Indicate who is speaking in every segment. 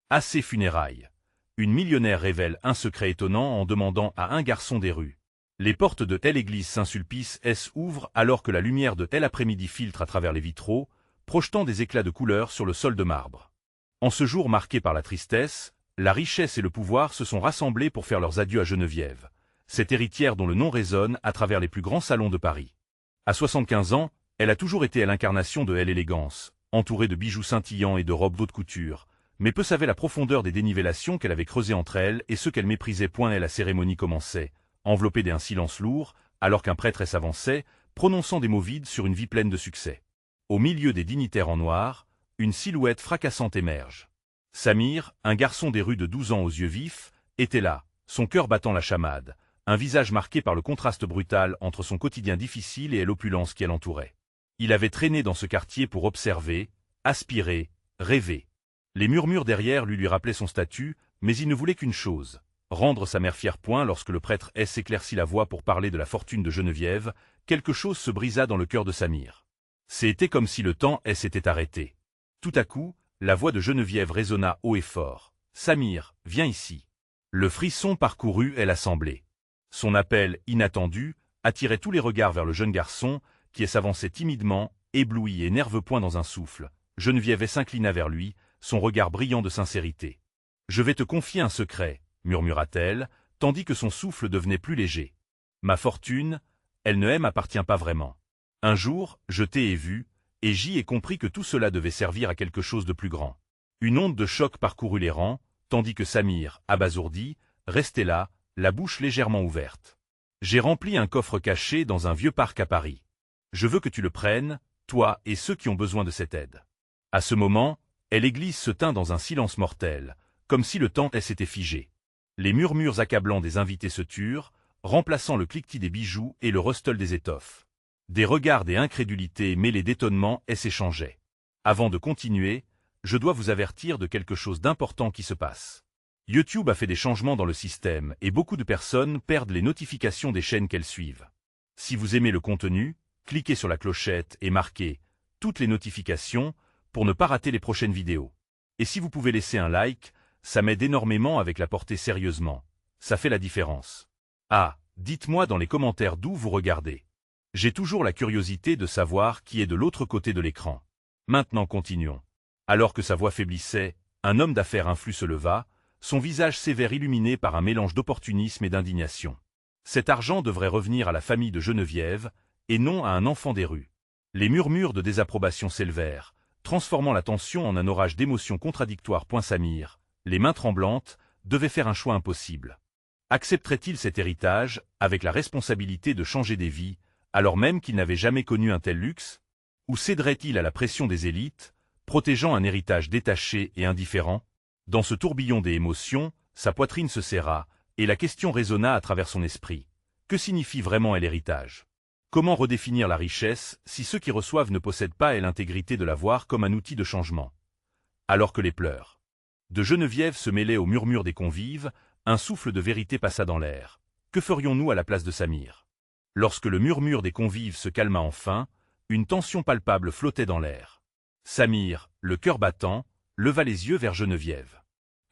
Speaker 1: Assez funérailles. Une millionnaire révèle un secret étonnant en demandant à un garçon des rues. Les portes de telle église Saint-Sulpice s'ouvrent alors que la lumière de tel après-midi filtre à travers les vitraux, projetant des éclats de couleurs sur le sol de marbre. En ce jour marqué par la tristesse, la richesse et le pouvoir se sont rassemblés pour faire leurs adieux à Geneviève, cette héritière dont le nom résonne à travers les plus grands salons de Paris. À 75 ans, elle a toujours été l'incarnation de l'élégance, entourée de bijoux scintillants et de robes d'haute couture, mais peu savait la profondeur des dénivellations qu'elle avait creusées entre elle et ceux qu'elle méprisait. Et la cérémonie commençait, enveloppée d'un silence lourd, alors qu'un prêtre s'avançait, prononçant des mots vides sur une vie pleine de succès. Au milieu des dignitaires en noir, une silhouette fracassante émerge. Samir, un garçon des rues de 12 ans aux yeux vifs, était là, son cœur battant la chamade, un visage marqué par le contraste brutal entre son quotidien difficile et l'opulence qui l'entourait. Il avait traîné dans ce quartier pour observer, aspirer, rêver. Les murmures derrière lui rappelaient son statut, mais il ne voulait qu'une chose, rendre sa mère fière. Lorsque le prêtre éclaircit la voix pour parler de la fortune de Geneviève, quelque chose se brisa dans le cœur de Samir. C'était comme si le temps s'était arrêté. Tout à coup, la voix de Geneviève résonna haut et fort. « Samir, viens ici. » Le frisson parcourut l'assemblée. Son appel, inattendu, attirait tous les regards vers le jeune garçon, qui s'avançait timidement, ébloui et nerveux. Dans un souffle, Geneviève s'inclina vers lui, son regard brillant de sincérité. « Je vais te confier un secret, » murmura-t-elle, tandis que son souffle devenait plus léger. « Ma fortune, elle ne m'appartient pas vraiment. Un jour, je t'ai vu, et j'y ai compris que tout cela devait servir à quelque chose de plus grand. » Une onde de choc parcourut les rangs, tandis que Samir, abasourdi, restait là, la bouche légèrement ouverte. « J'ai rempli un coffre caché dans un vieux parc à Paris. Je veux que tu le prennes, toi et ceux qui ont besoin de cette aide. » À ce moment, l'église se tint dans un silence mortel, comme si le temps s'était figé. Les murmures accablants des invités se turent, remplaçant le cliquetis des bijoux et le rustle des étoffes. Des regards d'incrédulité mêlés d'étonnement s'échangeaient. Avant de continuer, je dois vous avertir de quelque chose d'important qui se passe. YouTube a fait des changements dans le système et beaucoup de personnes perdent les notifications des chaînes qu'elles suivent. Si vous aimez le contenu, cliquez sur la clochette et marquez « Toutes les notifications » pour ne pas rater les prochaines vidéos. Et si vous pouvez laisser un like, ça m'aide énormément avec la portée sérieusement. Ça fait la différence. Ah, dites-moi dans les commentaires d'où vous regardez. J'ai toujours la curiosité de savoir qui est de l'autre côté de l'écran. Maintenant continuons. Alors que sa voix faiblissait, un homme d'affaires influe se leva, son visage sévère illuminé par un mélange d'opportunisme et d'indignation. Cet argent devrait revenir à la famille de Geneviève, et non à un enfant des rues. Les murmures de désapprobation s'élevèrent, transformant la tension en un orage d'émotions contradictoires. Samir, les mains tremblantes, devait faire un choix impossible. Accepterait-il cet héritage, avec la responsabilité de changer des vies, alors même qu'il n'avait jamais connu un tel luxe? Ou céderait-il à la pression des élites, protégeant un héritage détaché et indifférent? Dans ce tourbillon des émotions, sa poitrine se serra, et la question résonna à travers son esprit. Que signifie vraiment l'héritage? Comment redéfinir la richesse si ceux qui reçoivent ne possèdent pas l'intégrité de la voir comme un outil de changement? Alors que les pleurs de Geneviève se mêlaient aux murmures des convives, un souffle de vérité passa dans l'air. Que ferions-nous à la place de Samir? Lorsque le murmure des convives se calma enfin, une tension palpable flottait dans l'air. Samir, le cœur battant, leva les yeux vers Geneviève.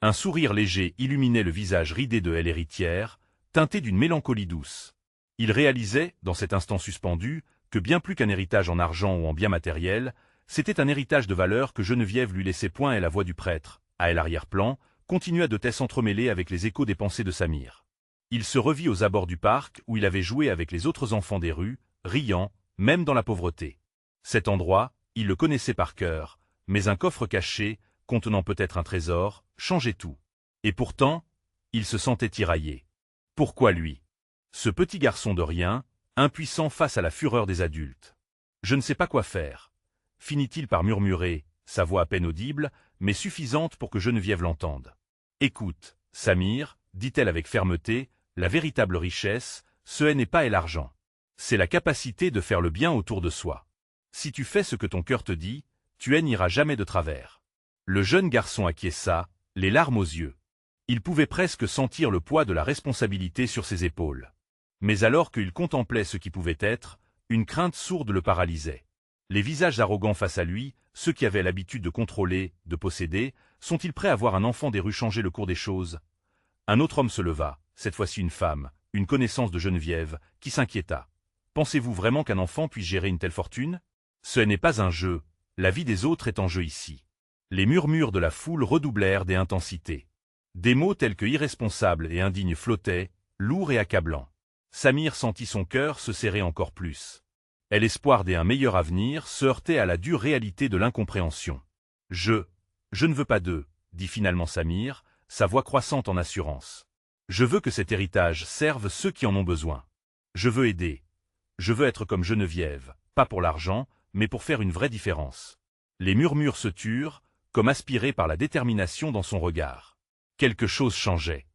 Speaker 1: Un sourire léger illuminait le visage ridé de l'héritière, teinté d'une mélancolie douce. Il réalisait, dans cet instant suspendu, que bien plus qu'un héritage en argent ou en biens matériels, c'était un héritage de valeur que Geneviève lui laissait. Et la voix du prêtre, à l'arrière-plan, continua de s'entremêler avec les échos des pensées de Samir. Il se revit aux abords du parc où il avait joué avec les autres enfants des rues, riant, même dans la pauvreté. Cet endroit, il le connaissait par cœur, mais un coffre caché, contenant peut-être un trésor, changeait tout. Et pourtant, il se sentait tiraillé. Pourquoi lui? Ce petit garçon de rien, impuissant face à la fureur des adultes. Je ne sais pas quoi faire. Finit-il par murmurer, sa voix à peine audible, mais suffisante pour que Geneviève l'entende. Écoute, Samir, dit-elle avec fermeté, la véritable richesse, ce n'est pas l'argent. C'est la capacité de faire le bien autour de soi. Si tu fais ce que ton cœur te dit, tu n'iras jamais de travers. Le jeune garçon acquiesça, les larmes aux yeux. Il pouvait presque sentir le poids de la responsabilité sur ses épaules. Mais alors qu'il contemplait ce qui pouvait être, une crainte sourde le paralysait. Les visages arrogants face à lui, ceux qui avaient l'habitude de contrôler, de posséder, sont-ils prêts à voir un enfant des rues changer le cours des choses? Un autre homme se leva, cette fois-ci une femme, une connaissance de Geneviève, qui s'inquiéta. Pensez-vous vraiment qu'un enfant puisse gérer une telle fortune? Ce n'est pas un jeu, la vie des autres est en jeu ici. Les murmures de la foule redoublèrent d'intensités. Des mots tels que irresponsable et indigne flottaient, lourds et accablants. Samir sentit son cœur se serrer encore plus. L'espoir d'un meilleur avenir se heurtait à la dure réalité de l'incompréhension. Je ne veux pas d'eux, dit finalement Samir, sa voix croissante en assurance. Je veux que cet héritage serve ceux qui en ont besoin. Je veux aider. Je veux être comme Geneviève, pas pour l'argent, mais pour faire une vraie différence. Les murmures se turent, comme aspirés par la détermination dans son regard. Quelque chose changeait.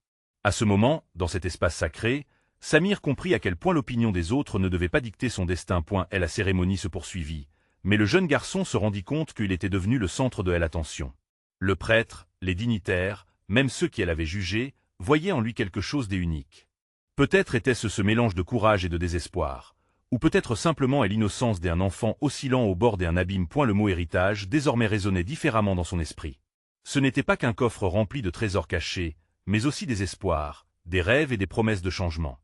Speaker 1: À ce moment, dans cet espace sacré, Samir comprit à quel point l'opinion des autres ne devait pas dicter son destin. La cérémonie se poursuivit, mais le jeune garçon se rendit compte qu'il était devenu le centre de l'attention. Le prêtre, les dignitaires, même ceux qui l'avaient jugé, voyaient en lui quelque chose d'unique. Peut-être était-ce ce mélange de courage et de désespoir, ou peut-être simplement l'innocence d'un enfant oscillant au bord d'un abîme. Le mot héritage désormais résonnait différemment dans son esprit. Ce n'était pas qu'un coffre rempli de trésors cachés, mais aussi des espoirs, des rêves et des promesses de changement.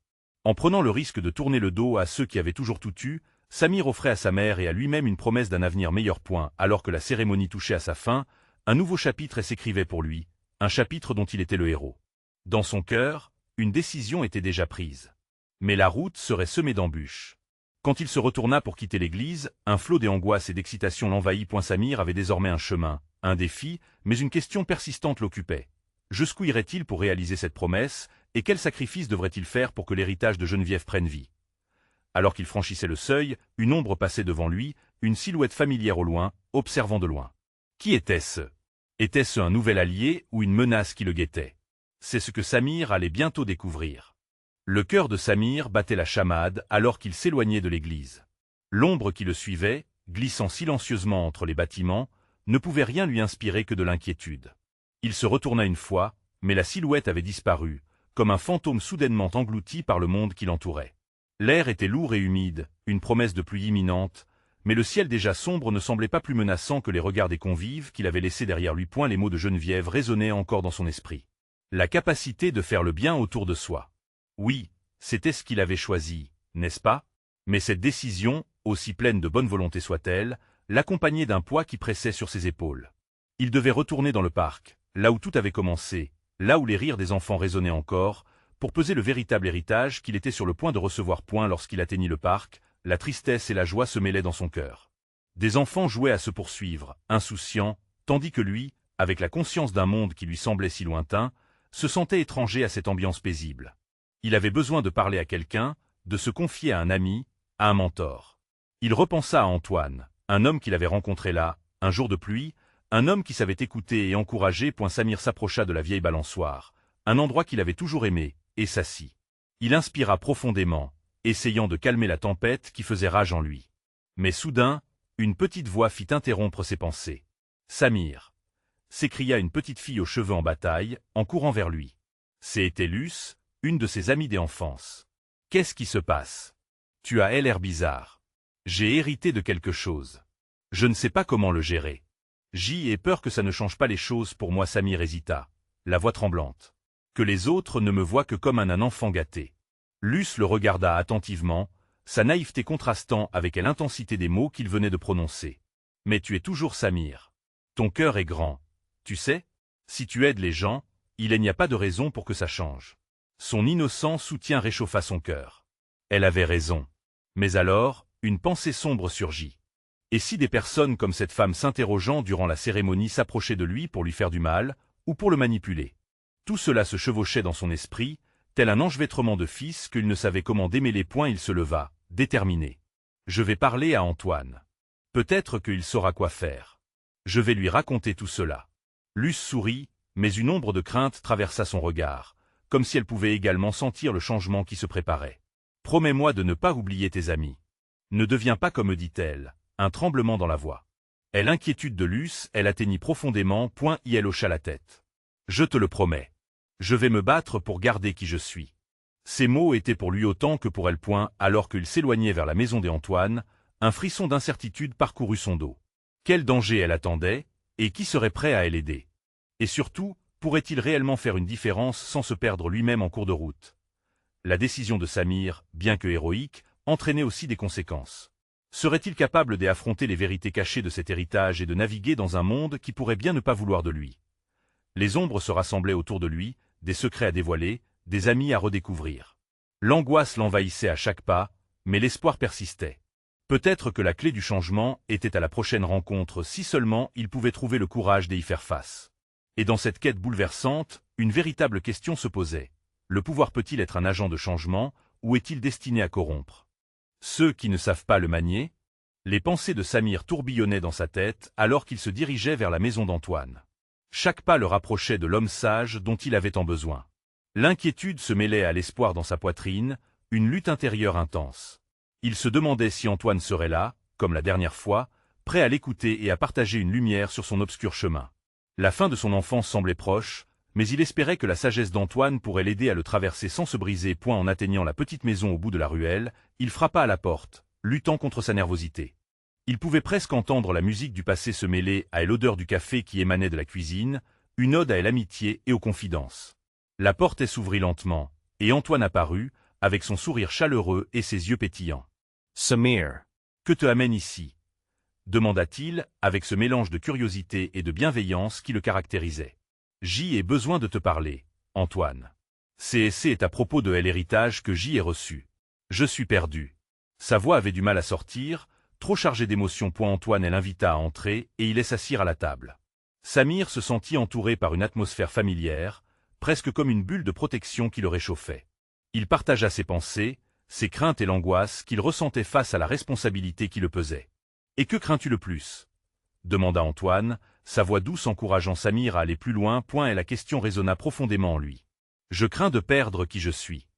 Speaker 1: En prenant le risque de tourner le dos à ceux qui avaient toujours tout eu, Samir offrait à sa mère et à lui-même une promesse d'un avenir meilleur. Alors que la cérémonie touchait à sa fin, un nouveau chapitre s'écrivait pour lui, un chapitre dont il était le héros. Dans son cœur, une décision était déjà prise. Mais la route serait semée d'embûches. Quand il se retourna pour quitter l'église, un flot d'angoisse et d'excitation l'envahit. Samir avait désormais un chemin, un défi, mais une question persistante l'occupait. Jusqu'où irait-il pour réaliser cette promesse, et quel sacrifice devrait-il faire pour que l'héritage de Geneviève prenne vie? Alors qu'il franchissait le seuil, une ombre passait devant lui, une silhouette familière au loin, observant de loin. Qui était-ce? Était-ce un nouvel allié ou une menace qui le guettait? C'est ce que Samir allait bientôt découvrir. Le cœur de Samir battait la chamade alors qu'il s'éloignait de l'église. L'ombre qui le suivait, glissant silencieusement entre les bâtiments, ne pouvait rien lui inspirer que de l'inquiétude. Il se retourna une fois, mais la silhouette avait disparu, comme un fantôme soudainement englouti par le monde qui l'entourait. L'air était lourd et humide, une promesse de pluie imminente, mais le ciel déjà sombre ne semblait pas plus menaçant que les regards des convives qu'il avait laissés derrière lui. Les mots de Geneviève résonnaient encore dans son esprit. La capacité de faire le bien autour de soi. Oui, c'était ce qu'il avait choisi, n'est-ce pas? Mais cette décision, aussi pleine de bonne volonté soit-elle, l'accompagnait d'un poids qui pressait sur ses épaules. Il devait retourner dans le parc, là où tout avait commencé, là où les rires des enfants résonnaient encore, pour peser le véritable héritage qu'il était sur le point de recevoir. Lorsqu'il atteignit le parc, la tristesse et la joie se mêlaient dans son cœur. Des enfants jouaient à se poursuivre, insouciants, tandis que lui, avec la conscience d'un monde qui lui semblait si lointain, se sentait étranger à cette ambiance paisible. Il avait besoin de parler à quelqu'un, de se confier à un ami, à un mentor. Il repensa à Antoine, un homme qu'il avait rencontré là, un jour de pluie, un homme qui savait écouter et encourager. Samir s'approcha de la vieille balançoire, un endroit qu'il avait toujours aimé, et s'assit. Il inspira profondément, essayant de calmer la tempête qui faisait rage en lui. Mais soudain, une petite voix fit interrompre ses pensées. « Samir !» s'écria une petite fille aux cheveux en bataille, en courant vers lui. C'était Luce, une de ses amies d'enfance. « Qu'est-ce qui se passe? Tu as l'air bizarre. J'ai hérité de quelque chose. Je ne sais pas comment le gérer. J'y ai peur que ça ne change pas les choses pour moi. » Samir hésita, la voix tremblante. Que les autres ne me voient que comme un enfant gâté. Luce le regarda attentivement, sa naïveté contrastant avec l'intensité des mots qu'il venait de prononcer. « Mais tu es toujours Samir. Ton cœur est grand. Tu sais, si tu aides les gens, il n'y a pas de raison pour que ça change. » Son innocent soutien réchauffa son cœur. Elle avait raison. Mais alors, une pensée sombre surgit. Et si des personnes comme cette femme s'interrogeant durant la cérémonie s'approchaient de lui pour lui faire du mal, ou pour le manipuler? Tout cela se chevauchait dans son esprit, tel un enchevêtrement de fils qu'il ne savait comment démêler. Il se leva, déterminé. Je vais parler à Antoine. Peut-être qu'il saura quoi faire. Je vais lui raconter tout cela. Luce sourit, mais une ombre de crainte traversa son regard, comme si elle pouvait également sentir le changement qui se préparait. Promets-moi de ne pas oublier tes amis. Ne deviens pas comme eux, dit-elle, un tremblement dans la voix. L'inquiétude de Luce, elle atteignit profondément. Elle hocha la tête. Je te le promets. Je vais me battre pour garder qui je suis. Ces mots étaient pour lui autant que pour elle. Alors qu'il s'éloignait vers la maison d'Antoine, un frisson d'incertitude parcourut son dos. Quel danger elle attendait, et qui serait prêt à l'aider? Et surtout, pourrait-il réellement faire une différence sans se perdre lui-même en cours de route? La décision de Samir, bien que héroïque, entraînait aussi des conséquences. Serait-il capable d'affronter les vérités cachées de cet héritage et de naviguer dans un monde qui pourrait bien ne pas vouloir de lui? Les ombres se rassemblaient autour de lui, des secrets à dévoiler, des amis à redécouvrir. L'angoisse l'envahissait à chaque pas, mais l'espoir persistait. Peut-être que la clé du changement était à la prochaine rencontre si seulement il pouvait trouver le courage d'y faire face. Et dans cette quête bouleversante, une véritable question se posait. Le pouvoir peut-il être un agent de changement, ou est-il destiné à corrompre? Ceux qui ne savent pas le manier? Les pensées de Samir tourbillonnaient dans sa tête alors qu'il se dirigeait vers la maison d'Antoine. Chaque pas le rapprochait de l'homme sage dont il avait tant besoin. L'inquiétude se mêlait à l'espoir dans sa poitrine, une lutte intérieure intense. Il se demandait si Antoine serait là, comme la dernière fois, prêt à l'écouter et à partager une lumière sur son obscur chemin. La fin de son enfance semblait proche, mais il espérait que la sagesse d'Antoine pourrait l'aider à le traverser sans se briser. En atteignant la petite maison au bout de la ruelle, il frappa à la porte, luttant contre sa nervosité. Il pouvait presque entendre la musique du passé se mêler à l'odeur du café qui émanait de la cuisine, une ode à l'amitié et aux confidences. La porte s'ouvrit lentement, et Antoine apparut, avec son sourire chaleureux et ses yeux pétillants. « Samir, que te amène ici ?» demanda-t-il, avec ce mélange de curiosité et de bienveillance qui le caractérisait. « J'y ai besoin de te parler, Antoine. C'est à propos de l'héritage que j'y ai reçu. Je suis perdu. » Sa voix avait du mal à sortir, trop chargée d'émotions. Antoine l'invita à entrer et il s'assirent à la table. Samir se sentit entouré par une atmosphère familière, presque comme une bulle de protection qui le réchauffait. Il partagea ses pensées, ses craintes et l'angoisse qu'il ressentait face à la responsabilité qui le pesait. « Et que crains-tu le plus ?» demanda Antoine, sa voix douce encourageant Samir à aller plus loin. Et la question résonna profondément en lui. « Je crains de perdre qui je suis.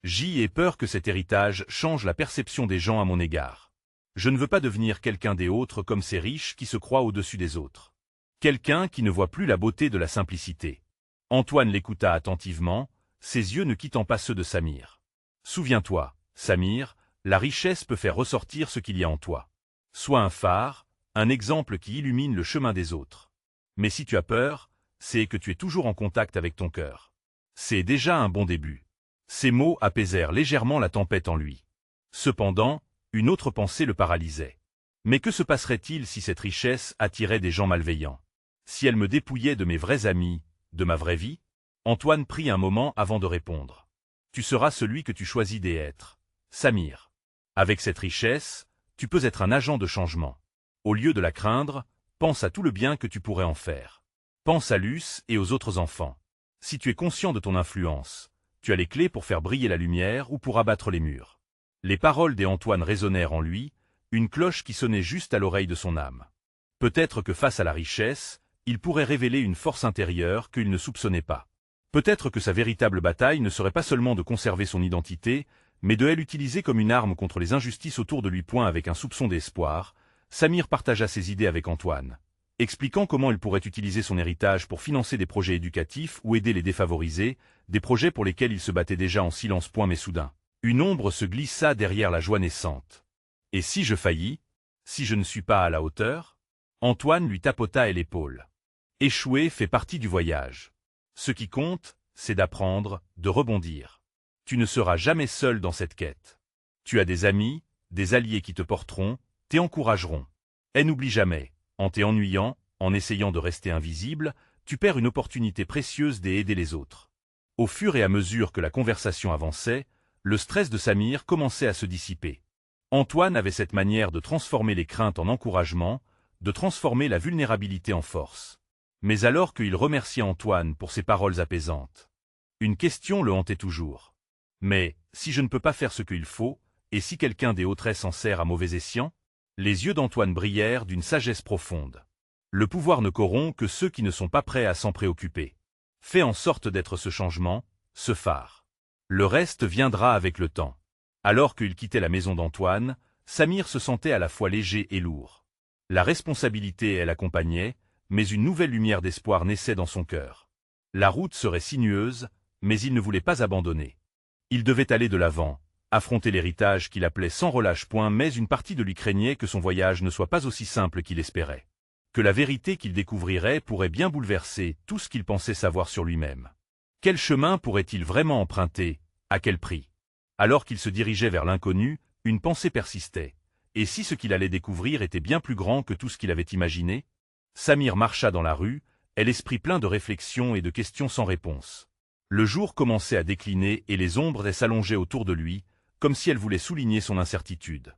Speaker 1: J'y ai peur que cet héritage change la perception des gens à mon égard. Je ne veux pas devenir quelqu'un des autres comme ces riches qui se croient au-dessus des autres. Quelqu'un qui ne voit plus la beauté de la simplicité. » Antoine l'écouta attentivement, ses yeux ne quittant pas ceux de Samir. « Souviens-toi, Samir, la richesse peut faire ressortir ce qu'il y a en toi. Sois un phare, un exemple qui illumine le chemin des autres. Mais si tu as peur, c'est que tu es toujours en contact avec ton cœur. C'est déjà un bon début. » Ces mots apaisèrent légèrement la tempête en lui. Cependant, une autre pensée le paralysait. Mais que se passerait-il si cette richesse attirait des gens malveillants? Si elle me dépouillait de mes vrais amis, de ma vraie vie? Antoine prit un moment avant de répondre. « Tu seras celui que tu choisis d'être, Samir. Avec cette richesse, tu peux être un agent de changement. Au lieu de la craindre, pense à tout le bien que tu pourrais en faire. Pense à Luce et aux autres enfants. Si tu es conscient de ton influence, tu as les clés pour faire briller la lumière ou pour abattre les murs. » Les paroles d'Antoine résonnèrent en lui, une cloche qui sonnait juste à l'oreille de son âme. Peut-être que face à la richesse, il pourrait révéler une force intérieure qu'il ne soupçonnait pas. Peut-être que sa véritable bataille ne serait pas seulement de conserver son identité, mais de l'utiliser comme une arme contre les injustices autour de lui. Avec un soupçon d'espoir, Samir partagea ses idées avec Antoine, expliquant comment il pourrait utiliser son héritage pour financer des projets éducatifs ou aider les défavorisés, des projets pour lesquels il se battait déjà en silence. Mais soudain, une ombre se glissa derrière la joie naissante. « Et si je faillis? Si je ne suis pas à la hauteur ?» Antoine lui tapota l'épaule. « Échouer fait partie du voyage. Ce qui compte, c'est d'apprendre, de rebondir. Tu ne seras jamais seul dans cette quête. Tu as des amis, des alliés qui te porteront, t'encourageront. Et n'oublie jamais, en t'ennuyant, en essayant de rester invisible, tu perds une opportunité précieuse d'aider les autres. » Au fur et à mesure que la conversation avançait, le stress de Samir commençait à se dissiper. Antoine avait cette manière de transformer les craintes en encouragement, de transformer la vulnérabilité en force. Mais alors qu'il remerciait Antoine pour ses paroles apaisantes, une question le hantait toujours. « Mais, si je ne peux pas faire ce qu'il faut, et si quelqu'un des autres s'en sert à mauvais escient ?» Les yeux d'Antoine brillèrent d'une sagesse profonde. Le pouvoir ne corrompt que ceux qui ne sont pas prêts à s'en préoccuper. Fais en sorte d'être ce changement, ce phare. Le reste viendra avec le temps. Alors qu'il quittait la maison d'Antoine, Samir se sentait à la fois léger et lourd. La responsabilité l'accompagnait, mais une nouvelle lumière d'espoir naissait dans son cœur. La route serait sinueuse, mais il ne voulait pas abandonner. Il devait aller de l'avant, affronter l'héritage qu'il appelait sans relâche. Mais une partie de lui craignait que son voyage ne soit pas aussi simple qu'il espérait. que la vérité qu'il découvrirait pourrait bien bouleverser tout ce qu'il pensait savoir sur lui-même. Quel chemin pourrait-il vraiment emprunter? À quel prix? Alors qu'il se dirigeait vers l'inconnu, une pensée persistait. Et si ce qu'il allait découvrir était bien plus grand que tout ce qu'il avait imaginé? Samir marcha dans la rue, l'esprit plein de réflexions et de questions sans réponse. Le jour commençait à décliner et les ombres s'allongeaient autour de lui, comme si elles voulaient souligner son incertitude.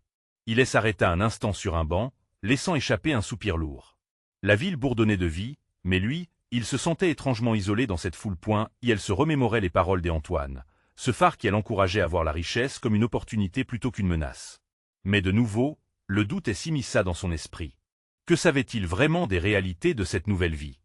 Speaker 1: Il s'arrêta un instant sur un banc, laissant échapper un soupir lourd. La ville bourdonnait de vie, mais lui, il se sentait étrangement isolé dans cette foule. Et elle se remémorait les paroles d'Antoine, ce phare qui l'encourageait à voir la richesse comme une opportunité plutôt qu'une menace. Mais de nouveau, le doute s'immisça dans son esprit. Que savait-il vraiment des réalités de cette nouvelle vie?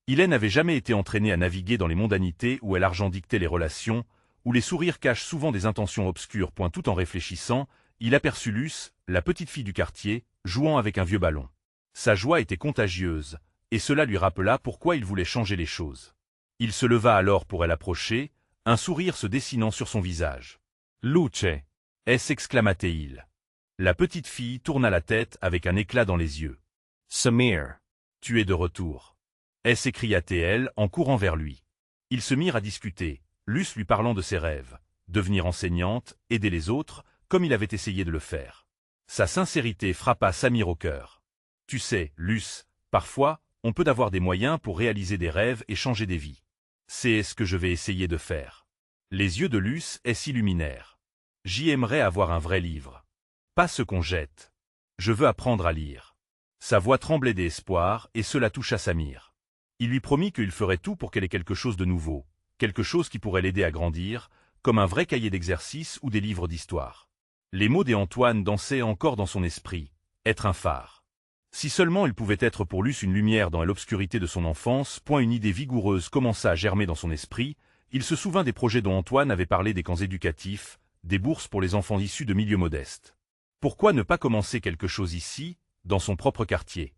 Speaker 1: Il n'avait jamais été entraîné à naviguer dans les mondanités où l'argent dictait les relations, où les sourires cachent souvent des intentions obscures. Tout en réfléchissant, il aperçut Luce, la petite fille du quartier, jouant avec un vieux ballon. Sa joie était contagieuse, et cela lui rappela pourquoi il voulait changer les choses. Il se leva alors pour l'approcher, un sourire se dessinant sur son visage. « Luce !» s'exclama-t-il. La petite fille tourna la tête avec un éclat dans les yeux. « Samir, tu es de retour !» s'écria-t-elle en courant vers lui. Ils se mirent à discuter, Luce lui parlant de ses rêves, devenir enseignante, aider les autres, comme il avait essayé de le faire. Sa sincérité frappa Samir au cœur. « Tu sais, Luce, parfois, on peut avoir des moyens pour réaliser des rêves et changer des vies. C'est ce que je vais essayer de faire. » Les yeux de Luce s'illuminèrent. « J'y aimerais avoir un vrai livre. Pas ce qu'on jette. Je veux apprendre à lire. » Sa voix tremblait d'espoir et cela toucha Samir. Il lui promit qu'il ferait tout pour qu'elle ait quelque chose de nouveau, quelque chose qui pourrait l'aider à grandir, comme un vrai cahier d'exercices ou des livres d'histoire. Les mots d'Antoine dansaient encore dans son esprit, être un phare. Si seulement il pouvait être pour Luce une lumière dans l'obscurité de son enfance. Une idée vigoureuse commença à germer dans son esprit, il se souvint des projets dont Antoine avait parlé, des camps éducatifs, des bourses pour les enfants issus de milieux modestes. Pourquoi ne pas commencer quelque chose ici, dans son propre quartier?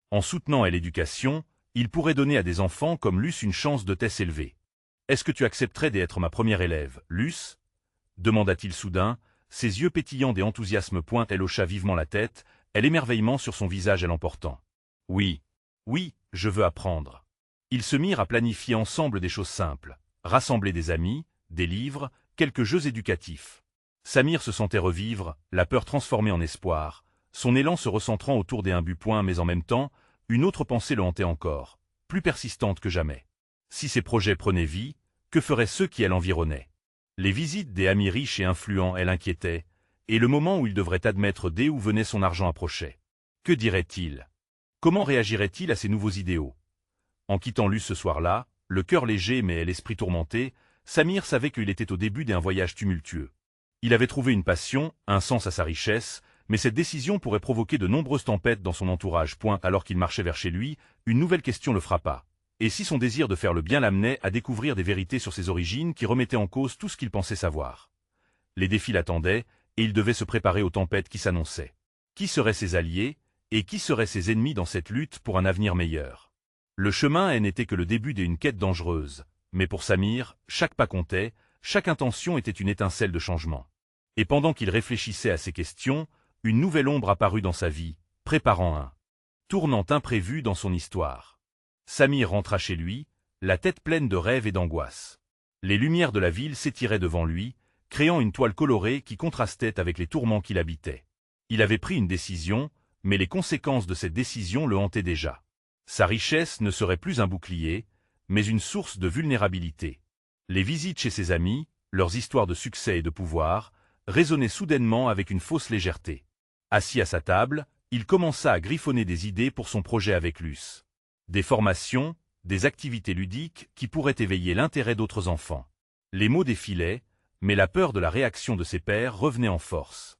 Speaker 1: En soutenant l'éducation, il pourrait donner à des enfants comme Luce une chance de s'élever. « Est-ce que tu accepterais d'être ma première élève, Luce ?» demanda-t-il soudain, ses yeux pétillants d'enthousiasme. Elle hocha vivement la tête, l'émerveillement sur son visage l'emportant. « Oui, oui, je veux apprendre. » Ils se mirent à planifier ensemble des choses simples, rassembler des amis, des livres, quelques jeux éducatifs. Samir se sentait revivre, la peur transformée en espoir, son élan se recentrant autour des buts. Mais en même temps, une autre pensée le hantait encore, plus persistante que jamais. Si ces projets prenaient vie, que feraient ceux qui l'environnaient? Les visites des amis riches et influents l'inquiétaient, et le moment où il devrait admettre d'où venait son argent approchait. Que dirait-il? Comment réagirait-il à ces nouveaux idéaux? En quittant Luce ce soir-là, le cœur léger mais l'esprit tourmenté, Samir savait qu'il était au début d'un voyage tumultueux. Il avait trouvé une passion, un sens à sa richesse, mais cette décision pourrait provoquer de nombreuses tempêtes dans son entourage. Alors qu'il marchait vers chez lui, une nouvelle question le frappa. Et si son désir de faire le bien l'amenait à découvrir des vérités sur ses origines qui remettaient en cause tout ce qu'il pensait savoir? Les défis l'attendaient, et il devait se préparer aux tempêtes qui s'annonçaient. Qui seraient ses alliés, et qui seraient ses ennemis dans cette lutte pour un avenir meilleur? Le chemin n'était que le début d'une quête dangereuse, mais pour Samir, chaque pas comptait, chaque intention était une étincelle de changement. Et pendant qu'il réfléchissait à ces questions, une nouvelle ombre apparut dans sa vie, préparant un tournant imprévu dans son histoire. Samir rentra chez lui, la tête pleine de rêves et d'angoisse. Les lumières de la ville s'étiraient devant lui, créant une toile colorée qui contrastait avec les tourments qui l'habitaient. Il avait pris une décision, mais les conséquences de cette décision le hantaient déjà. Sa richesse ne serait plus un bouclier, mais une source de vulnérabilité. Les visites chez ses amis, leurs histoires de succès et de pouvoir, résonnaient soudainement avec une fausse légèreté. Assis à sa table, il commença à griffonner des idées pour son projet avec Luce. Des formations, des activités ludiques qui pourraient éveiller l'intérêt d'autres enfants. Les mots défilaient, mais la peur de la réaction de ses pairs revenait en force.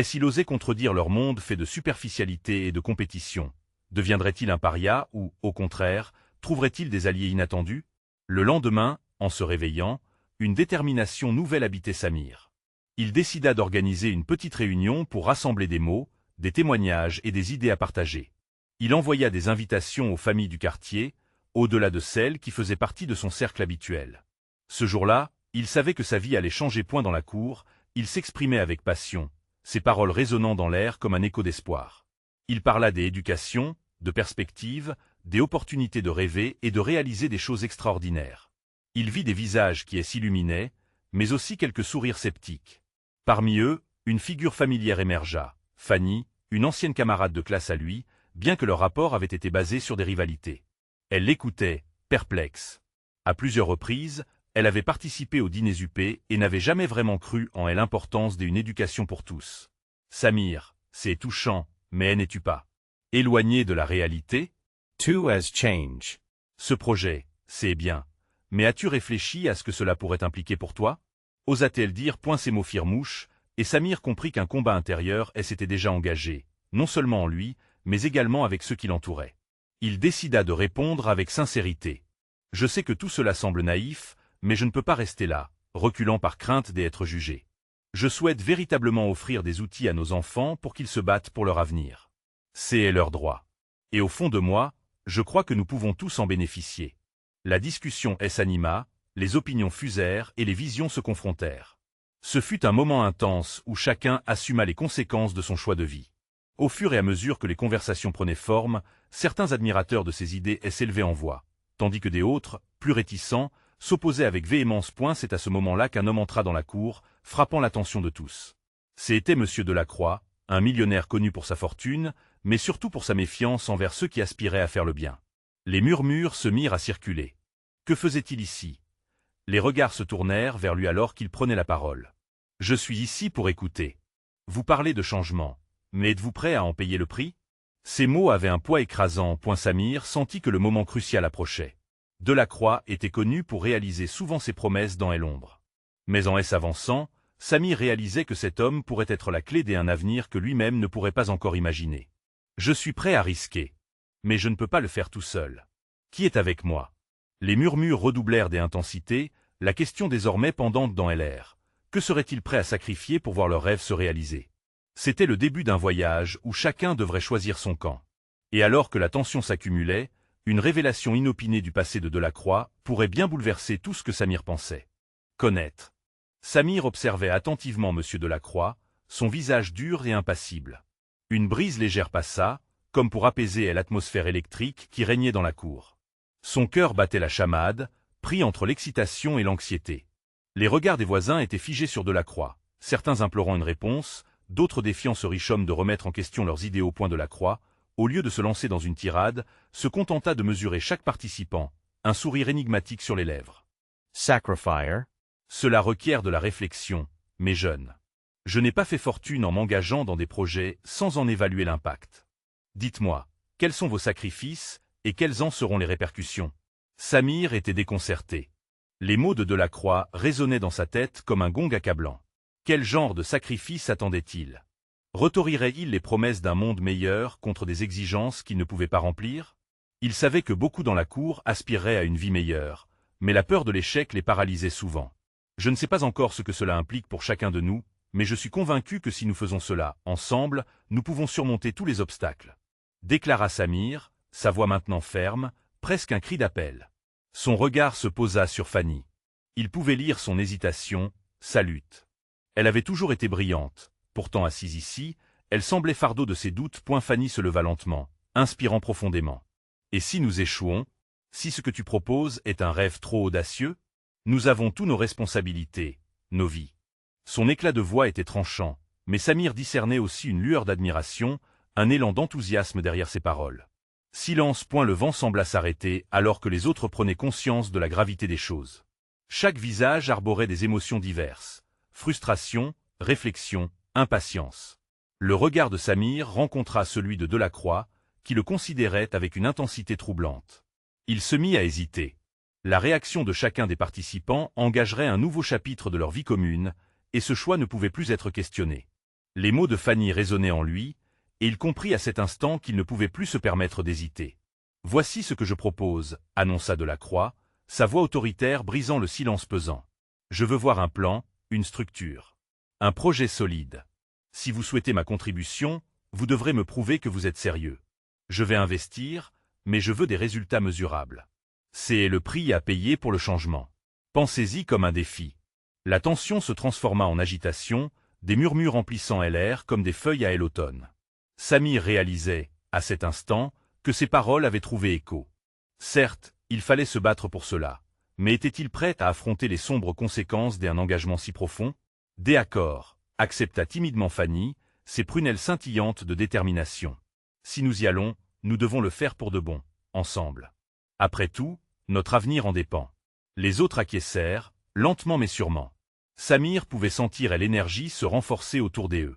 Speaker 1: S'il osait contredire leur monde fait de superficialité et de compétition? Deviendrait-il un paria ou, au contraire, trouverait-il des alliés inattendus? Le lendemain, en se réveillant, une détermination nouvelle habitait Samir. Il décida d'organiser une petite réunion pour rassembler des mots, des témoignages et des idées à partager. Il envoya des invitations aux familles du quartier, au-delà de celles qui faisaient partie de son cercle habituel. Ce jour-là, il savait que sa vie allait changer. Dans la cour, il s'exprimait avec passion, ses paroles résonnant dans l'air comme un écho d'espoir. Il parla d'éducation, de perspective, des opportunités de rêver et de réaliser des choses extraordinaires. Il vit des visages qui s'illuminaient, mais aussi quelques sourires sceptiques. Parmi eux, une figure familière émergea, Fanny, une ancienne camarade de classe à lui, bien que leur rapport avait été basé sur des rivalités. Elle l'écoutait, perplexe. À plusieurs reprises, elle avait participé aux dîners huppés et n'avait jamais vraiment cru en l'importance d'une éducation pour tous. Samir, c'est touchant, mais n'es-tu pas éloigné de la réalité?
Speaker 2: Two as change.
Speaker 1: Ce projet, c'est bien. Mais as-tu réfléchi à ce que cela pourrait impliquer pour toi? Osa-t-elle dire? Ces mots firent mouche, et Samir comprit qu'un combat intérieur s'était déjà engagé, non seulement en lui, mais également avec ceux qui l'entouraient. Il décida de répondre avec sincérité. Je sais que tout cela semble naïf, mais je ne peux pas rester là, reculant par crainte d'être jugé. Je souhaite véritablement offrir des outils à nos enfants pour qu'ils se battent pour leur avenir. C'est leur droit. Et au fond de moi, je crois que nous pouvons tous en bénéficier. La discussion s'anima, les opinions fusèrent et les visions se confrontèrent. Ce fut un moment intense où chacun assuma les conséquences de son choix de vie. Au fur et à mesure que les conversations prenaient forme, certains admirateurs de ces idées s'élevaient en voix, tandis que des autres, plus réticents, s'opposaient avec véhémence. C'est à ce moment-là qu'un homme entra dans la cour, frappant l'attention de tous. C'était Monsieur Delacroix, un millionnaire connu pour sa fortune, mais surtout pour sa méfiance envers ceux qui aspiraient à faire le bien. Les murmures se mirent à circuler. Que faisait-il ici? Les regards se tournèrent vers lui alors qu'il prenait la parole. Je suis ici pour écouter. Vous parlez de changement, mais êtes-vous prêt à en payer le prix? Ces mots avaient un poids écrasant. Samir sentit que le moment crucial approchait. Delacroix était connu pour réaliser souvent ses promesses dans l'ombre. Mais en s'avançant, Samir réalisait que cet homme pourrait être la clé d'un avenir que lui-même ne pourrait pas encore imaginer. Je suis prêt à risquer. Mais je ne peux pas le faire tout seul. Qui est avec moi? Les murmures redoublèrent d'intensités, la question désormais pendante dans l'air. Que seraient-ils prêts à sacrifier pour voir leurs rêves se réaliser? C'était le début d'un voyage où chacun devrait choisir son camp. Et alors que la tension s'accumulait, une révélation inopinée du passé de Delacroix pourrait bien bouleverser tout ce que Samir pensait. Connaître. Samir observait attentivement Monsieur Delacroix, son visage dur et impassible. Une brise légère passa, comme pour apaiser l'atmosphère électrique qui régnait dans la cour. Son cœur battait la chamade, pris entre l'excitation et l'anxiété. Les regards des voisins étaient figés sur Delacroix, certains implorant une réponse, d'autres défiant ce riche homme de remettre en question leurs idées au point. Delacroix, au lieu de se lancer dans une tirade, se contenta de mesurer chaque participant, un sourire énigmatique sur les lèvres.
Speaker 2: Sacrifier.
Speaker 1: Cela requiert de la réflexion, mes jeunes. Je n'ai pas fait fortune en m'engageant dans des projets sans en évaluer l'impact. Dites-moi, quels sont vos sacrifices et quelles en seront les répercussions? Samir était déconcerté. Les mots de Delacroix résonnaient dans sa tête comme un gong accablant. Quel genre de sacrifice attendait-il? Retournerait-il les promesses d'un monde meilleur contre des exigences qu'il ne pouvait pas remplir? Il savait que beaucoup dans la cour aspireraient à une vie meilleure, mais la peur de l'échec les paralysait souvent. Je ne sais pas encore ce que cela implique pour chacun de nous, mais je suis convaincu que si nous faisons cela, ensemble, nous pouvons surmonter tous les obstacles. Déclara Samir, sa voix maintenant ferme, presque un cri d'appel. Son regard se posa sur Fanny. Il pouvait lire son hésitation, sa lutte. Elle avait toujours été brillante, pourtant assise ici, elle semblait fardeau de ses doutes. Fanny se leva lentement, inspirant profondément. Et si nous échouons? Si ce que tu proposes est un rêve trop audacieux? Nous avons tous nos responsabilités, nos vies. Son éclat de voix était tranchant, mais Samir discernait aussi une lueur d'admiration, un élan d'enthousiasme derrière ses paroles. Silence. Le vent sembla s'arrêter alors que les autres prenaient conscience de la gravité des choses. Chaque visage arborait des émotions diverses. Frustration, réflexion, impatience. Le regard de Samir rencontra celui de Delacroix, qui le considérait avec une intensité troublante. Il se mit à hésiter. La réaction de chacun des participants engagerait un nouveau chapitre de leur vie commune, et ce choix ne pouvait plus être questionné. Les mots de Fanny résonnaient en lui, et il comprit à cet instant qu'il ne pouvait plus se permettre d'hésiter. « Voici ce que je propose », annonça Delacroix, sa voix autoritaire brisant le silence pesant. « Je veux voir un plan, une structure. Un projet solide. Si vous souhaitez ma contribution, vous devrez me prouver que vous êtes sérieux. Je vais investir, mais je veux des résultats mesurables. C'est le prix à payer pour le changement. Pensez-y comme un défi. » La tension se transforma en agitation, des murmures emplissant l'air comme des feuilles à l'automne. Samir réalisait, à cet instant, que ses paroles avaient trouvé écho. Certes, il fallait se battre pour cela, mais était-il prêt à affronter les sombres conséquences d'un engagement si profond? D'accord, accepta timidement Fanny, ses prunelles scintillantes de détermination. Si nous y allons, nous devons le faire pour de bon, ensemble. Après tout, notre avenir en dépend. Les autres acquiescèrent, lentement mais sûrement. Samir pouvait sentir l'énergie se renforcer autour d'eux.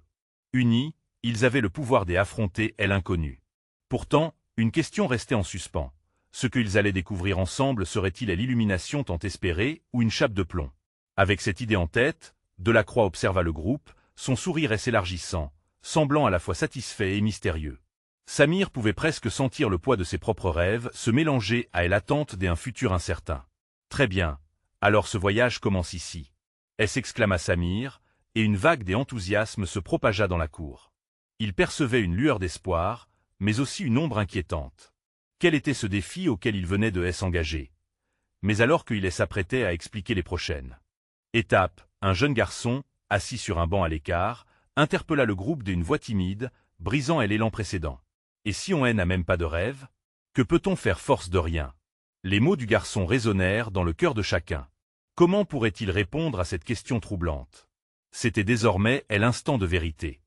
Speaker 1: Unis, ils avaient le pouvoir d'affronter l'inconnu. Pourtant, une question restait en suspens. Ce qu'ils allaient découvrir ensemble serait-il l'illumination tant espérée ou une chape de plomb? Avec cette idée en tête, Delacroix observa le groupe, son sourire s'élargissant, semblant à la fois satisfait et mystérieux. Samir pouvait presque sentir le poids de ses propres rêves se mélanger à l'attente d'un futur incertain. Très bien, alors ce voyage commence ici. S'exclama Samir, et une vague d'enthousiasme se propagea dans la cour. Il percevait une lueur d'espoir, mais aussi une ombre inquiétante. Quel était ce défi auquel il venait de s'engager? Mais alors qu'il s'apprêtait à expliquer les prochaines étapes, un jeune garçon, assis sur un banc à l'écart, interpella le groupe d'une voix timide, brisant l'élan précédent. Et si on n'a même pas de rêve? Que peut-on faire force de rien? Les mots du garçon résonnèrent dans le cœur de chacun. Comment pourrait-il répondre à cette question troublante? C'était désormais l'instant de vérité.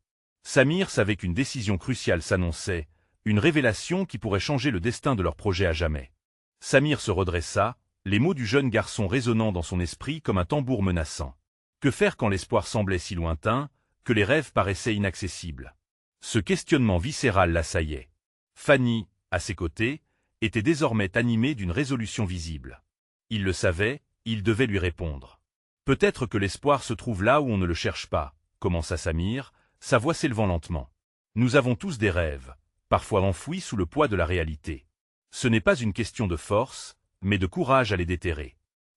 Speaker 1: Samir savait qu'une décision cruciale s'annonçait, une révélation qui pourrait changer le destin de leur projet à jamais. Samir se redressa, les mots du jeune garçon résonnant dans son esprit comme un tambour menaçant. Que faire quand l'espoir semblait si lointain, que les rêves paraissaient inaccessibles? Ce questionnement viscéral l'assaillait. Fanny, à ses côtés, était désormais animée d'une résolution visible. Il le savait, il devait lui répondre. Peut-être que l'espoir se trouve là où on ne le cherche pas, commença Samir, sa voix s'élevant lentement. Nous avons tous des rêves, parfois enfouis sous le poids de la réalité. Ce n'est pas une question de force, mais de courage à les déterrer.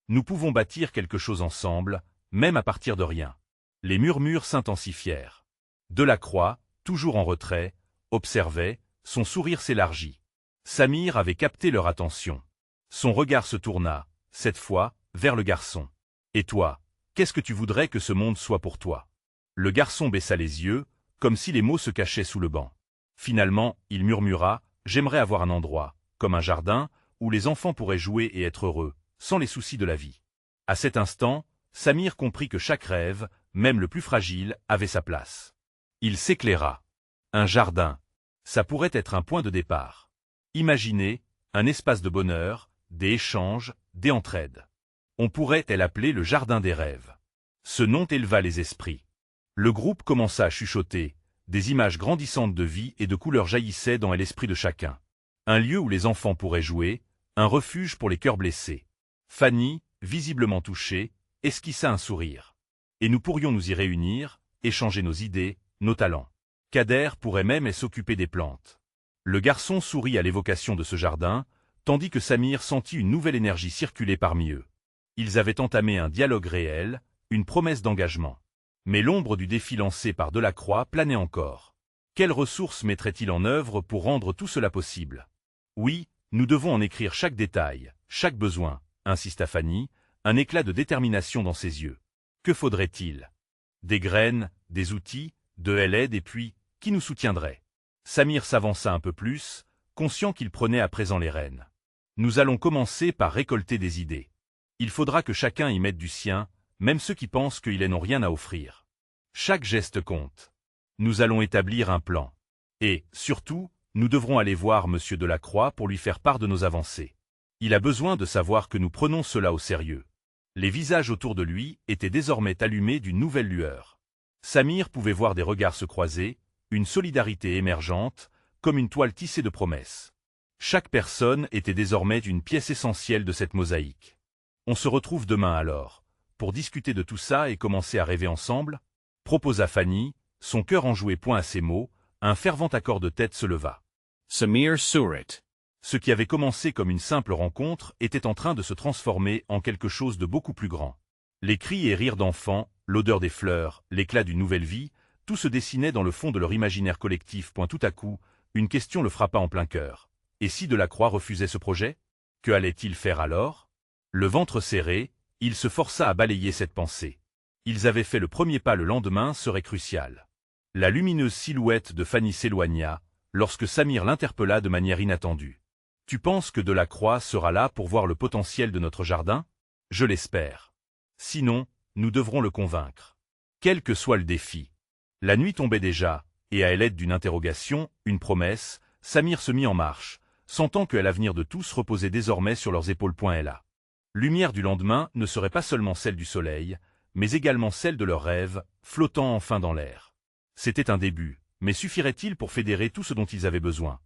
Speaker 1: Nous pouvons bâtir quelque chose ensemble, même à partir de rien. Les murmures s'intensifièrent. Delacroix, toujours en retrait, observait, son sourire s'élargit. Samir avait capté leur attention. Son regard se tourna, cette fois, vers le garçon. Et toi, qu'est-ce que tu voudrais que ce monde soit pour toi? Le garçon baissa les yeux, comme si les mots se cachaient sous le banc. Finalement, il murmura, j'aimerais avoir un endroit, comme un jardin, où les enfants pourraient jouer et être heureux, sans les soucis de la vie. À cet instant, Samir comprit que chaque rêve, même le plus fragile, avait sa place. Il s'éclaira. Un jardin. Ça pourrait être un point de départ. Imaginez, un espace de bonheur, des échanges, des entraides. On pourrait l'appeler le jardin des rêves. Ce nom éleva les esprits. Le groupe commença à chuchoter, des images grandissantes de vie et de couleurs jaillissaient dans l'esprit de chacun. Un lieu où les enfants pourraient jouer, un refuge pour les cœurs blessés. Fanny, visiblement touchée, esquissa un sourire. Et nous pourrions nous y réunir, échanger nos idées, nos talents. Kader pourrait même s'occuper des plantes. Le garçon sourit à l'évocation de ce jardin, tandis que Samir sentit une nouvelle énergie circuler parmi eux. Ils avaient entamé un dialogue réel, une promesse d'engagement. Mais l'ombre du défi lancé par Delacroix planait encore. Quelles ressources mettrait-il en œuvre pour rendre tout cela possible? Oui, nous devons en écrire chaque détail, chaque besoin, insista Fanny, un éclat de détermination dans ses yeux. Que faudrait-il? Des graines, des outils, de l'aide et puis, qui nous soutiendrait? Samir s'avança un peu plus, conscient qu'il prenait à présent les rênes. Nous allons commencer par récolter des idées. Il faudra que chacun y mette du sien, même ceux qui pensent qu'ils n'ont rien à offrir. Chaque geste compte. Nous allons établir un plan. Et, surtout, nous devrons aller voir Monsieur Delacroix pour lui faire part de nos avancées. Il a besoin de savoir que nous prenons cela au sérieux. Les visages autour de lui étaient désormais allumés d'une nouvelle lueur. Samir pouvait voir des regards se croiser, une solidarité émergente, comme une toile tissée de promesses. Chaque personne était désormais une pièce essentielle de cette mosaïque. On se retrouve demain alors, pour discuter de tout ça et commencer à rêver ensemble, proposa Fanny, son cœur enjoué point à ces mots, un fervent accord de tête se leva.
Speaker 2: Samir Surit.
Speaker 1: Ce qui avait commencé comme une simple rencontre était en train de se transformer en quelque chose de beaucoup plus grand. Les cris et rires d'enfants, l'odeur des fleurs, l'éclat d'une nouvelle vie, tout se dessinait dans le fond de leur imaginaire collectif. Tout à coup, une question le frappa en plein cœur. Et si Delacroix refusait ce projet? Que allait-il faire alors? Le ventre serré, il se força à balayer cette pensée. Ils avaient fait le premier pas, le lendemain serait crucial. La lumineuse silhouette de Fanny s'éloigna, lorsque Samir l'interpella de manière inattendue. « Tu penses que Delacroix sera là pour voir le potentiel de notre jardin? Je l'espère. Sinon, nous devrons le convaincre. Quel que soit le défi. » La nuit tombait déjà, et à l'aide d'une interrogation, une promesse, Samir se mit en marche, sentant que l'avenir de tous reposait désormais sur leurs épaules. La lumière du lendemain ne serait pas seulement celle du soleil, mais également celle de leurs rêves, flottant enfin dans l'air. C'était un début, mais suffirait-il pour fédérer tout ce dont ils avaient besoin?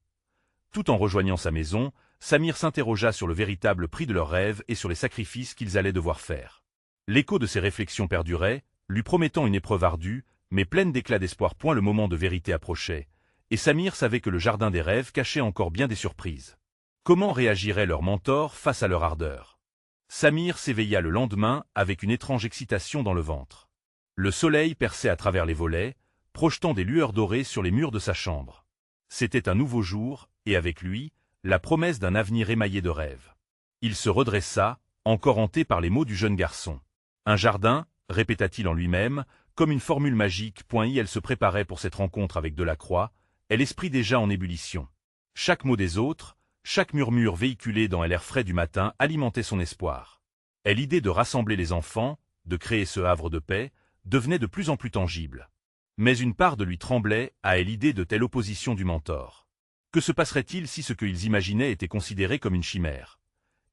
Speaker 1: Tout en rejoignant sa maison, Samir s'interrogea sur le véritable prix de leurs rêves et sur les sacrifices qu'ils allaient devoir faire. L'écho de ses réflexions perdurait, lui promettant une épreuve ardue, mais pleine d'éclat d'espoir. Le moment de vérité approchait, et Samir savait que le jardin des rêves cachait encore bien des surprises. Comment réagirait leur mentor face à leur ardeur? Samir s'éveilla le lendemain avec une étrange excitation dans le ventre. Le soleil perçait à travers les volets, projetant des lueurs dorées sur les murs de sa chambre. C'était un nouveau jour, et avec lui, la promesse d'un avenir émaillé de rêves. Il se redressa, encore hanté par les mots du jeune garçon. Un jardin, répéta-t-il en lui-même, comme une formule magique. Elle se préparait pour cette rencontre avec Delacroix, et l'esprit déjà en ébullition. Chaque mot des autres, chaque murmure véhiculé dans l'air frais du matin alimentait son espoir. Et l'idée de rassembler les enfants, de créer ce havre de paix, devenait de plus en plus tangible. Mais une part de lui tremblait à l'idée de telle opposition du mentor. Que se passerait-il si ce qu'ils imaginaient était considéré comme une chimère?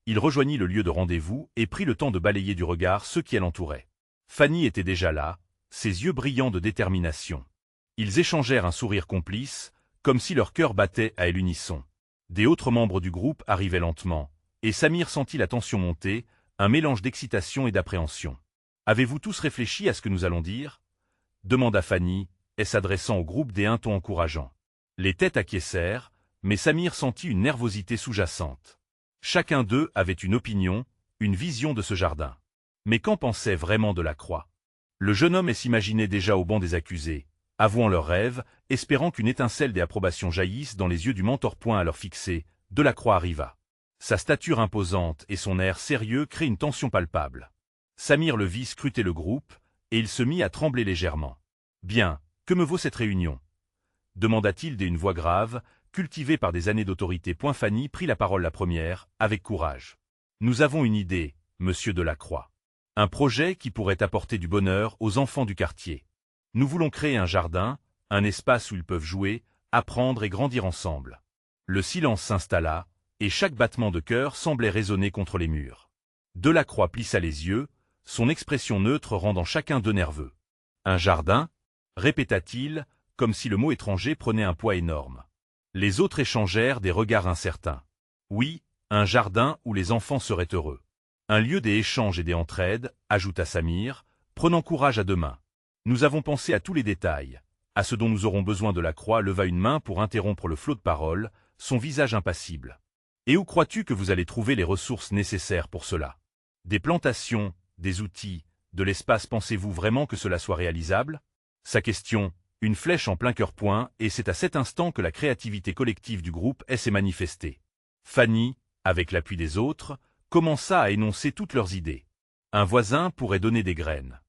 Speaker 1: Il rejoignit le lieu de rendez-vous et prit le temps de balayer du regard ceux qui l'entouraient. Fanny était déjà là, ses yeux brillants de détermination. Ils échangèrent un sourire complice, comme si leur cœur battait à l'unisson. Des autres membres du groupe arrivaient lentement, et Samir sentit la tension monter, un mélange d'excitation et d'appréhension. « Avez-vous tous réfléchi à ce que nous allons dire ?» demanda Fanny, et s'adressant au groupe d'un ton encourageant. Les têtes acquiescèrent, mais Samir sentit une nervosité sous-jacente. Chacun d'eux avait une opinion, une vision de ce jardin. Mais qu'en pensait vraiment Delacroix? Le jeune homme s'imaginait déjà au banc des accusés, avouant leurs rêves, espérant qu'une étincelle d'approbation jaillisse dans les yeux du mentor. À leur fixer, Delacroix arriva. Sa stature imposante et son air sérieux créent une tension palpable. Samir le vit scruter le groupe, et il se mit à trembler légèrement. « Bien, que me vaut cette réunion ?» demanda-t-il d'une voix grave, cultivée par des années d'autorité. Fanny prit la parole la première, avec courage. « Nous avons une idée, monsieur Delacroix. Un projet qui pourrait apporter du bonheur aux enfants du quartier. Nous voulons créer un jardin, un espace où ils peuvent jouer, apprendre et grandir ensemble. » Le silence s'installa, et chaque battement de cœur semblait résonner contre les murs. Delacroix plissa les yeux, son expression neutre rendant chacun d'eux nerveux. « Un jardin ?» répéta-t-il, comme si le mot étranger prenait un poids énorme. Les autres échangèrent des regards incertains. « Oui, un jardin où les enfants seraient heureux. Un lieu des échanges et des entraides, » ajouta Samir, prenant courage à deux mains. « Nous avons pensé à tous les détails, à ce dont nous aurons besoin. » Delacroix leva une main pour interrompre le flot de paroles, son visage impassible. « Et où crois-tu que vous allez trouver les ressources nécessaires pour cela? Des plantations, des outils, de l'espace. Pensez-vous vraiment que cela soit réalisable ?» Sa question, une flèche en plein cœur. Et c'est à cet instant que la créativité collective du groupe s'est manifestée. Fanny, avec l'appui des autres, commença à énoncer toutes leurs idées. Un voisin pourrait donner des graines.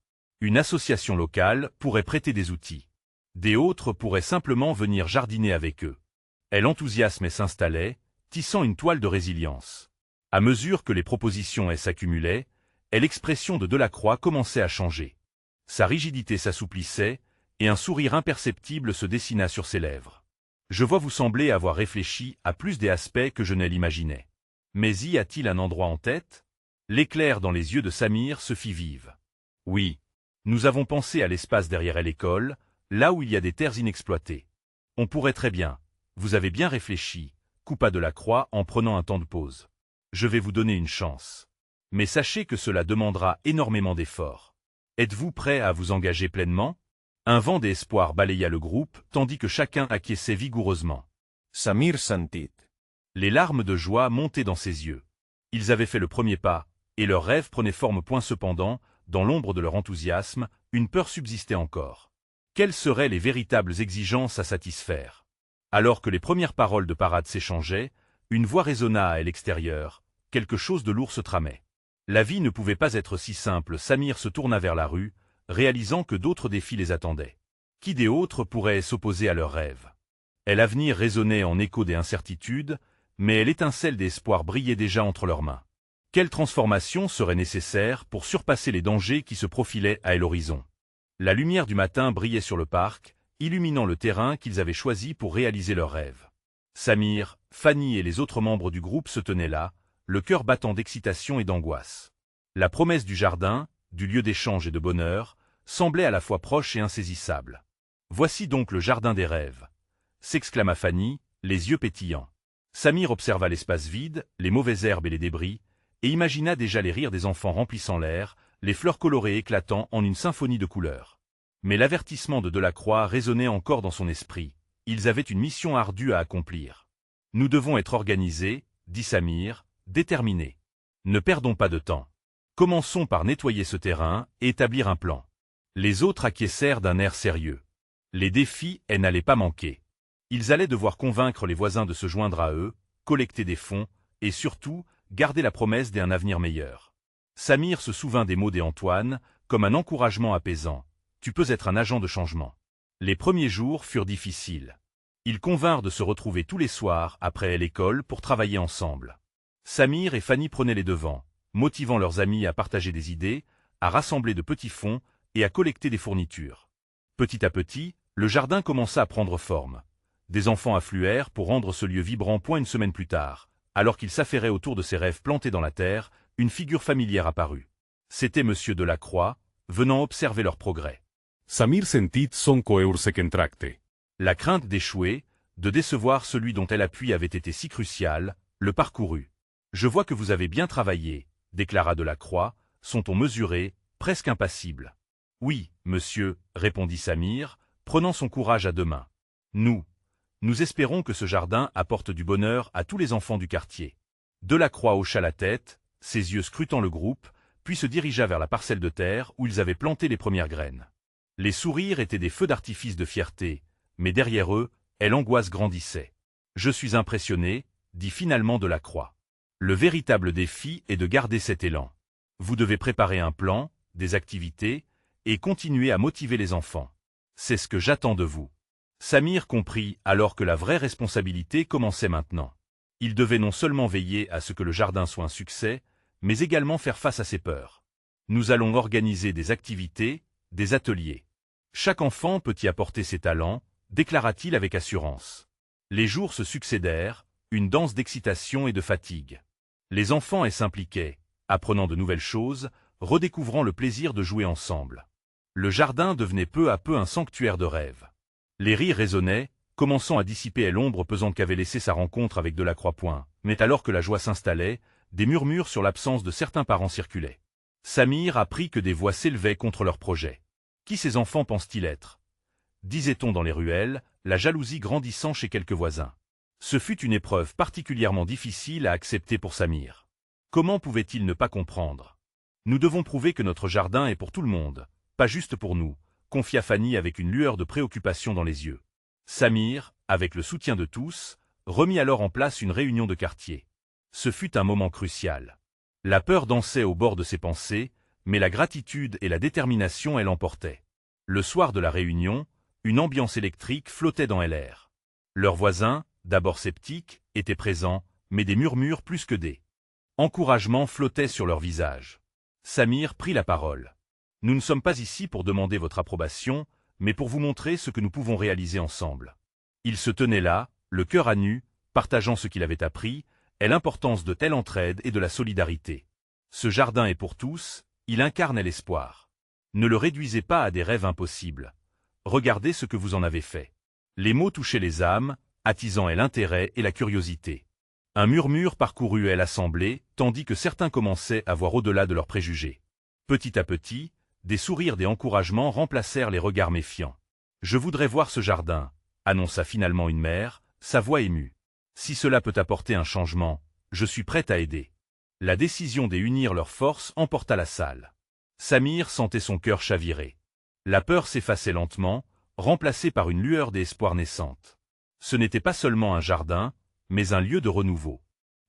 Speaker 1: Une association locale pourrait prêter des outils. Des autres pourraient simplement venir jardiner avec eux. Et l'enthousiasme s'installait, tissant une toile de résilience. À mesure que les propositions s'accumulaient, l'expression de Delacroix commençait à changer. Sa rigidité s'assouplissait, et un sourire imperceptible se dessina sur ses lèvres. « Je vois vous sembler avoir réfléchi à plus des aspects que je ne l'imaginais. Mais y a-t-il un endroit en tête ?» L'éclair dans les yeux de Samir se fit vive. « Oui. Nous avons pensé à l'espace derrière l'école, là où il y a des terres inexploitées. On pourrait très bien. Vous avez bien réfléchi, » coupa Delacroix en prenant un temps de pause. « Je vais vous donner une chance. Mais sachez que cela demandera énormément d'efforts. Êtes-vous prêt à vous engager pleinement ?» Un vent d'espoir balaya le groupe, tandis que chacun acquiesçait vigoureusement.
Speaker 3: Samir sentit.
Speaker 1: Les larmes de joie montaient dans ses yeux. Ils avaient fait le premier pas, et leur rêve prenait forme. Cependant, dans l'ombre de leur enthousiasme, une peur subsistait encore. Quelles seraient les véritables exigences à satisfaire? Alors que les premières paroles de parade s'échangeaient, une voix résonna à l'extérieur, quelque chose de lourd se tramait. La vie ne pouvait pas être si simple. Samir se tourna vers la rue, réalisant que d'autres défis les attendaient. Qui des autres pourrait s'opposer à leurs rêves? L'avenir résonnait en écho des incertitudes, mais l'étincelle d'espoir brillait déjà entre leurs mains. Quelle transformation serait nécessaire pour surpasser les dangers qui se profilaient à l'horizon? La lumière du matin brillait sur le parc, illuminant le terrain qu'ils avaient choisi pour réaliser leurs rêves. Samir, Fanny et les autres membres du groupe se tenaient là, le cœur battant d'excitation et d'angoisse. La promesse du jardin, du lieu d'échange et de bonheur, semblait à la fois proche et insaisissable. « Voici donc le jardin des rêves !» s'exclama Fanny, les yeux pétillants. Samir observa l'espace vide, les mauvaises herbes et les débris, et imagina déjà les rires des enfants remplissant l'air, les fleurs colorées éclatant en une symphonie de couleurs. Mais l'avertissement de Delacroix résonnait encore dans son esprit. Ils avaient une mission ardue à accomplir. « Nous devons être organisés, » dit Samir, déterminé. « Ne perdons pas de temps. Commençons par nettoyer ce terrain et établir un plan. » Les autres acquiescèrent d'un air sérieux. Les défis, n'allaient pas manquer. Ils allaient devoir convaincre les voisins de se joindre à eux, collecter des fonds, et surtout, garder la promesse d'un avenir meilleur. Samir se souvint des mots d'Antoine, comme un encouragement apaisant. « Tu peux être un agent de changement. » Les premiers jours furent difficiles. Ils convinrent de se retrouver tous les soirs après l'école pour travailler ensemble. Samir et Fanny prenaient les devants, motivant leurs amis à partager des idées, à rassembler de petits fonds et à collecter des fournitures. Petit à petit, le jardin commença à prendre forme. Des enfants affluèrent pour rendre ce lieu vibrant. Une semaine plus tard, alors qu'ils s'affairaient autour de ces rêves plantés dans la terre, une figure familière apparut. C'était Monsieur Delacroix, venant observer leur progrès.
Speaker 4: Samir sentit son cœur se contracter.
Speaker 1: La crainte d'échouer, de décevoir celui dont elle appui avait été si cruciale, le parcourut. « Je vois que vous avez bien travaillé, » déclara Delacroix, son ton mesuré, presque impassible. « Oui, monsieur, » répondit Samir, prenant son courage à deux mains. « Nous espérons que ce jardin apporte du bonheur à tous les enfants du quartier. » Delacroix hocha la tête, ses yeux scrutant le groupe, puis se dirigea vers la parcelle de terre où ils avaient planté les premières graines. Les sourires étaient des feux d'artifice de fierté, mais derrière eux, l'angoisse grandissait. « Je suis impressionné, » dit finalement Delacroix. « Le véritable défi est de garder cet élan. Vous devez préparer un plan, des activités, et continuer à motiver les enfants. C'est ce que j'attends de vous. » Samir comprit alors que la vraie responsabilité commençait maintenant. Il devait non seulement veiller à ce que le jardin soit un succès, mais également faire face à ses peurs. « Nous allons organiser des activités, des ateliers. Chaque enfant peut y apporter ses talents, » déclara-t-il avec assurance. Les jours se succédèrent, une danse d'excitation et de fatigue. Les enfants s'impliquaient, apprenant de nouvelles choses, redécouvrant le plaisir de jouer ensemble. Le jardin devenait peu à peu un sanctuaire de rêves. Les rires résonnaient, commençant à dissiper l'ombre pesante qu'avait laissée sa rencontre avec Delacroix. Mais alors que la joie s'installait, des murmures sur l'absence de certains parents circulaient. Samir apprit que des voix s'élevaient contre leur projet. « Qui ces enfants pensent-ils être ?» disait-on dans les ruelles, la jalousie grandissant chez quelques voisins. Ce fut une épreuve particulièrement difficile à accepter pour Samir. Comment pouvait-il ne pas comprendre? « Nous devons prouver que notre jardin est pour tout le monde, pas juste pour nous, » confia Fanny avec une lueur de préoccupation dans les yeux. Samir, avec le soutien de tous, remit alors en place une réunion de quartier. Ce fut un moment crucial. La peur dansait au bord de ses pensées, mais la gratitude et la détermination l'emportaient. Le soir de la réunion, une ambiance électrique flottait dans l'air. Leurs voisins, d'abord sceptiques, étaient présents, mais des murmures plus que des encouragements flottaient sur leurs visages. Samir prit la parole. « Nous ne sommes pas ici pour demander votre approbation, mais pour vous montrer ce que nous pouvons réaliser ensemble. » Il se tenait là, le cœur à nu, partageant ce qu'il avait appris, et l'importance de telle entraide et de la solidarité. Ce jardin est pour tous, il incarne l'espoir. Ne le réduisez pas à des rêves impossibles. Regardez ce que vous en avez fait. Les mots touchaient les âmes, attisant l'intérêt et la curiosité. Un murmure parcourut l'assemblée, tandis que certains commençaient à voir au-delà de leurs préjugés. Petit à petit, des sourires des encouragements remplacèrent les regards méfiants. « Je voudrais voir ce jardin », annonça finalement une mère, sa voix émue. « Si cela peut apporter un changement, je suis prête à aider. » La décision d'unir leurs forces emporta la salle. Samir sentait son cœur chavirer. La peur s'effaçait lentement, remplacée par une lueur d'espoir naissante. Ce n'était pas seulement un jardin, mais un lieu de renouveau.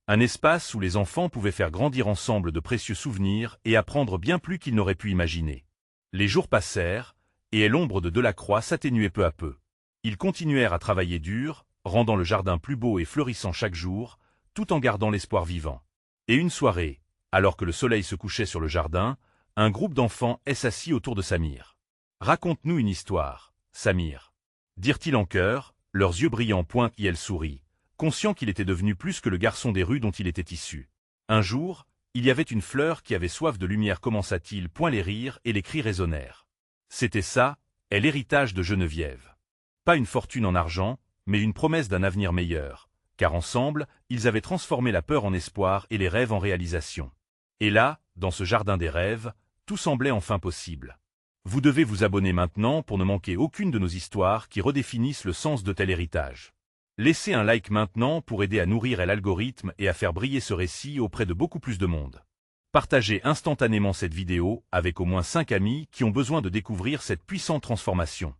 Speaker 1: Un espace où les enfants pouvaient faire grandir ensemble de précieux souvenirs et apprendre bien plus qu'ils n'auraient pu imaginer. Les jours passèrent, et l'ombre de Delacroix s'atténuait peu à peu. Ils continuèrent à travailler dur, rendant le jardin plus beau et fleurissant chaque jour, tout en gardant l'espoir vivant. Et une soirée, alors que le soleil se couchait sur le jardin, un groupe d'enfants est assis autour de Samir. « Raconte-nous une histoire, Samir. » dirent-ils en chœur, leurs yeux brillants et elle sourit, conscient qu'il était devenu plus que le garçon des rues dont il était issu. Un jour, il y avait une fleur qui avait soif de lumière, commença-t-il, les rires et les cris résonnèrent. C'était ça, est l'héritage de Geneviève. Pas une fortune en argent, mais une promesse d'un avenir meilleur, car ensemble, ils avaient transformé la peur en espoir et les rêves en réalisation. Et là, dans ce jardin des rêves, tout semblait enfin possible. Vous devez vous abonner maintenant pour ne manquer aucune de nos histoires qui redéfinissent le sens de tel héritage. Laissez un like maintenant pour aider à nourrir l'algorithme et à faire briller ce récit auprès de beaucoup plus de monde. Partagez instantanément cette vidéo avec au moins 5 amis qui ont besoin de découvrir cette puissante transformation.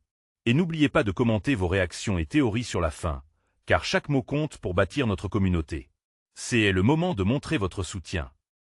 Speaker 1: Et n'oubliez pas de commenter vos réactions et théories sur la fin, car chaque mot compte pour bâtir notre communauté. C'est le moment de montrer votre soutien.